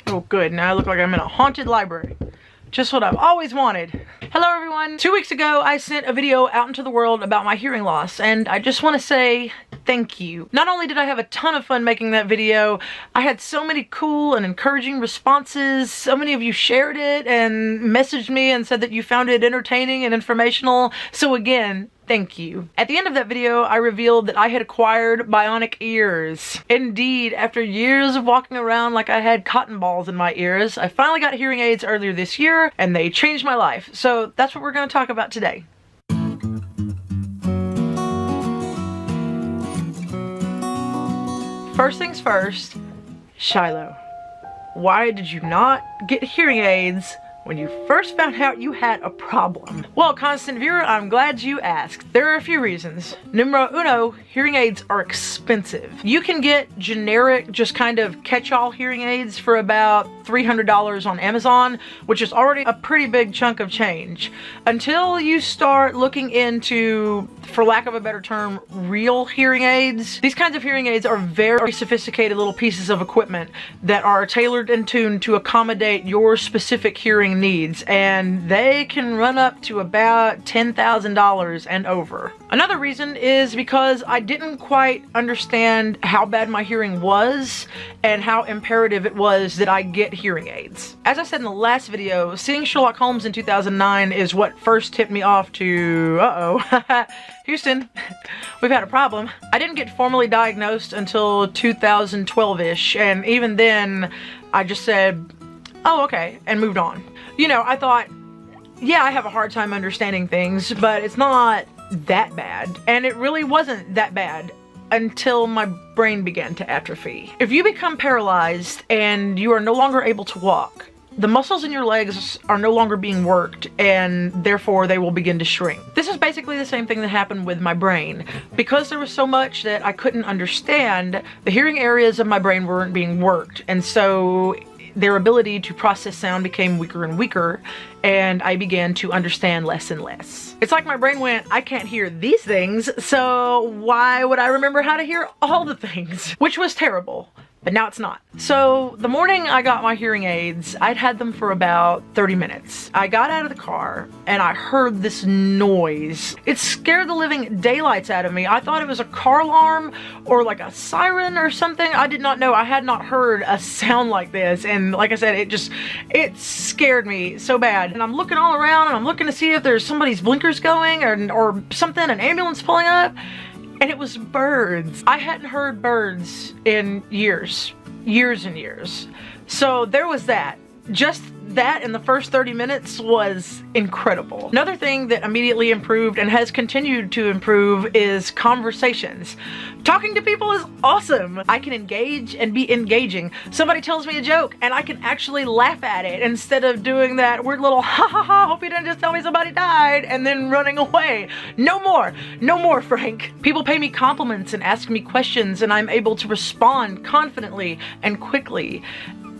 Oh good, now I look like I'm in a haunted library. Just what I've always wanted. Hello everyone! 2 weeks ago I sent a video out into the world about my hearing loss, and I just want to say thank you. Not only did I have a ton of fun making that video, I had so many cool and encouraging responses. So many of you shared it and messaged me and said that you found it entertaining and informational. So again, thank you. At the end of that video, I revealed that I had acquired bionic ears. Indeed, after years of walking around like I had cotton balls in my ears, I finally got hearing aids earlier this year, and they changed my life. So that's what we're going to talk about today. First things first, Shiloh. Why did you not get hearing aids when you first found out you had a problem? Well, constant viewer, I'm glad you asked. There are a few reasons. Numero uno, hearing aids are expensive. You can get generic, just kind of catch-all hearing aids for about $300 on Amazon, which is already a pretty big chunk of change. Until you start looking into, for lack of a better term, real hearing aids. These kinds of hearing aids are very sophisticated little pieces of equipment that are tailored and tuned to accommodate your specific hearing needs, and they can run up to about $10,000 and over. Another reason is because I didn't quite understand how bad my hearing was and how imperative it was that I get hearing aids. As I said in the last video, seeing Sherlock Holmes in 2009 is what first tipped me off to, Houston, we've had a problem. I didn't get formally diagnosed until 2012-ish, and even then I just said, oh okay, and moved on. You know, I thought, yeah, I have a hard time understanding things, but it's not that bad. And it really wasn't that bad until my brain began to atrophy. If you become paralyzed and you are no longer able to walk, the muscles in your legs are no longer being worked, and therefore they will begin to shrink. This is basically the same thing that happened with my brain. Because there was so much that I couldn't understand, the hearing areas of my brain weren't being worked, and so their ability to process sound became weaker and weaker, and I began to understand less and less. It's like my brain went, I can't hear these things, so why would I remember how to hear all the things? Which was terrible. But now it's not. So the morning I got my hearing aids, I'd had them for about 30 minutes. I got out of the car and I heard this noise. It scared the living daylights out of me. I thought it was a car alarm or like a siren or something. I did not know. I had not heard a sound like this. And like I said, it scared me so bad. And I'm looking all around and I'm looking to see if there's somebody's blinkers going or something, an ambulance pulling up. And it was birds. I hadn't heard birds in years and years. So there was that. Just that in the first 30 minutes was incredible. Another thing that immediately improved and has continued to improve is conversations. Talking to people is awesome. I can engage and be engaging. Somebody tells me a joke and I can actually laugh at it instead of doing that weird little ha ha ha, hope you didn't just tell me somebody died, and then running away. No more, Frank. People pay me compliments and ask me questions, and I'm able to respond confidently and quickly.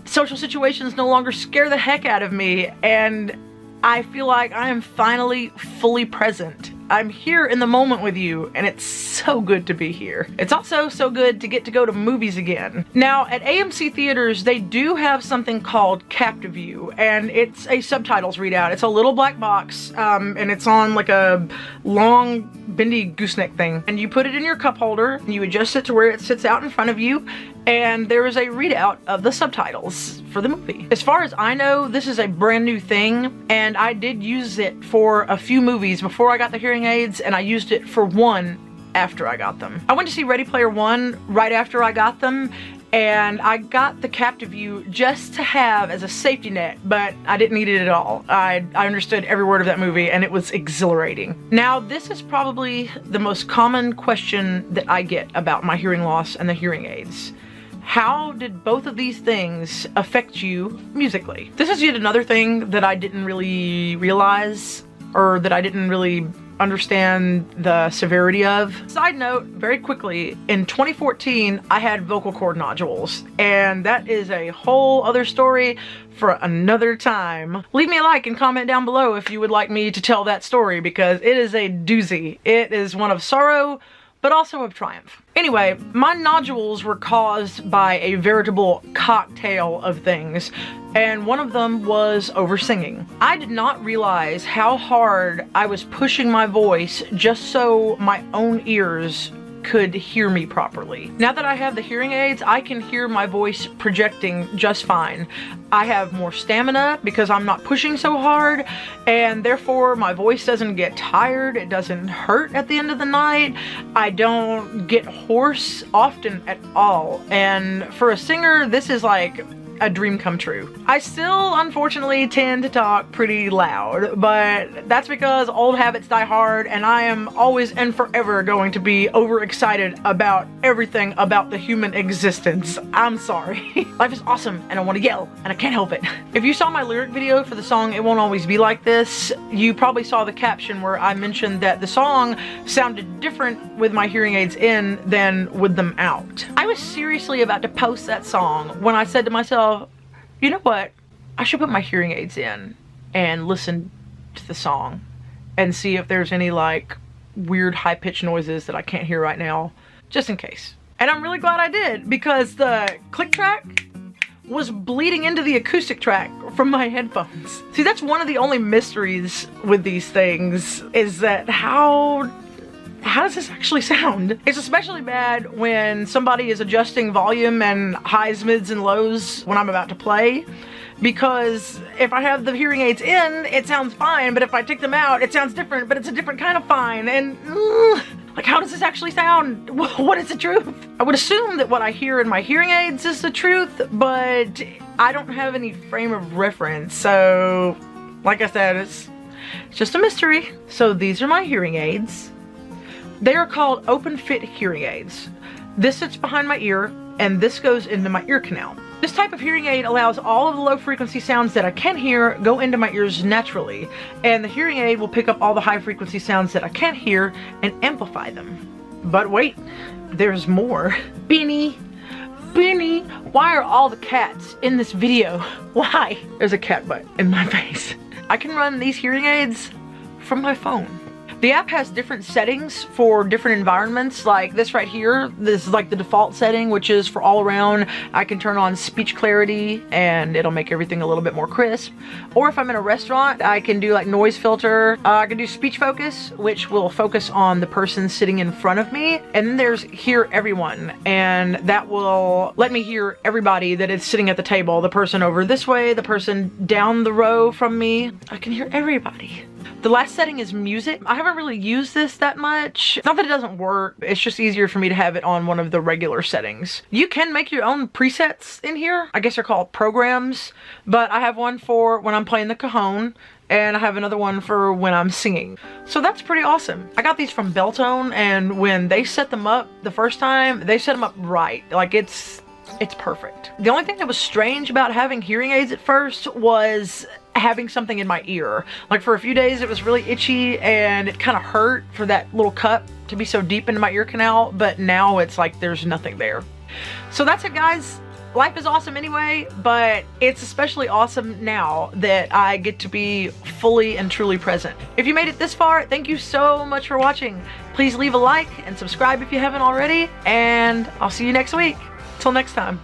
Social situations no longer scare the heck out of me, and I feel like I am finally fully present. I'm here in the moment with you, and it's so good to be here. It's also so good to get to go to movies again. Now, at AMC theaters, they do have something called Captiview, and it's a subtitles readout. It's a little black box, and it's on like a long, bendy gooseneck thing. And you put it in your cup holder, and you adjust it to where it sits out in front of you, and there is a readout of the subtitles for the movie. As far as I know, this is a brand new thing, and I did use it for a few movies before I got the hearing aids, and I used it for one after I got them. I went to see Ready Player One right after I got them, and I got the Captiview just to have as a safety net, but I didn't need it at all. I understood every word of that movie, and it was exhilarating. Now, this is probably the most common question that I get about my hearing loss and the hearing aids. How did both of these things affect you musically? This is yet another thing that I didn't really realize, or that I didn't really understand the severity of. Side note, very quickly, in 2014, I had vocal cord nodules, and that is a whole other story for another time. Leave me a like and comment down below if you would like me to tell that story, because it is a doozy. It is one of sorrow, but also of triumph. Anyway, my nodules were caused by a veritable cocktail of things, and one of them was over singing. I did not realize how hard I was pushing my voice just so my own ears could hear me properly. Now that I have the hearing aids, I can hear my voice projecting just fine. I have more stamina because I'm not pushing so hard, and therefore my voice doesn't get tired, it doesn't hurt at the end of the night, I don't get hoarse often at all, and for a singer, this is like a dream come true. I still unfortunately tend to talk pretty loud, but that's because old habits die hard, and I am always and forever going to be overexcited about everything about the human existence. I'm sorry. Life is awesome and I want to yell and I can't help it. If you saw my lyric video for the song It Won't Always Be Like This, you probably saw the caption where I mentioned that the song sounded different with my hearing aids in than with them out. I was seriously about to post that song when I said to myself, you know what? I should put my hearing aids in and listen to the song and see if there's any like weird high-pitched noises that I can't hear right now, just in case. And I'm really glad I did, because the click track was bleeding into the acoustic track from my headphones. See, that's one of the only mysteries with these things, is that how does this actually sound? It's especially bad when somebody is adjusting volume and highs, mids, and lows when I'm about to play, because if I have the hearing aids in, it sounds fine, but if I take them out, it sounds different, but it's a different kind of fine, and like, how does this actually sound? What is the truth? I would assume that what I hear in my hearing aids is the truth, but I don't have any frame of reference, so like I said, it's just a mystery. So these are my hearing aids. They are called open fit hearing aids. This sits behind my ear, and this goes into my ear canal. This type of hearing aid allows all of the low frequency sounds that I can hear go into my ears naturally, and the hearing aid will pick up all the high frequency sounds that I can't hear and amplify them. But wait, there's more. Beanie, why are all the cats in this video? Why? There's a cat butt in my face. I can run these hearing aids from my phone. The app has different settings for different environments, like this right here. This is like the default setting, which is for all around. I can turn on speech clarity and it'll make everything a little bit more crisp. Or if I'm in a restaurant, I can do like noise filter. I can do speech focus, which will focus on the person sitting in front of me. And then there's hear everyone, and that will let me hear everybody that is sitting at the table. The person over this way, the person down the row from me. I can hear everybody. The last setting is music. I haven't really used this that much. It's not that it doesn't work, it's just easier for me to have it on one of the regular settings. You can make your own presets in here. I guess they're called programs, but I have one for when I'm playing the cajon, and I have another one for when I'm singing. So that's pretty awesome. I got these from Beltone, and when they set them up the first time, they set them up right. Like, it's perfect. The only thing that was strange about having hearing aids at first was having something in my ear. Like, for a few days it was really itchy and it kind of hurt for that little cut to be so deep into my ear canal, but now it's like there's nothing there. So that's it, guys. Life is awesome anyway, but it's especially awesome now that I get to be fully and truly present. If you made it this far, thank you so much for watching. Please leave a like and subscribe if you haven't already, and I'll see you next week. Till next time.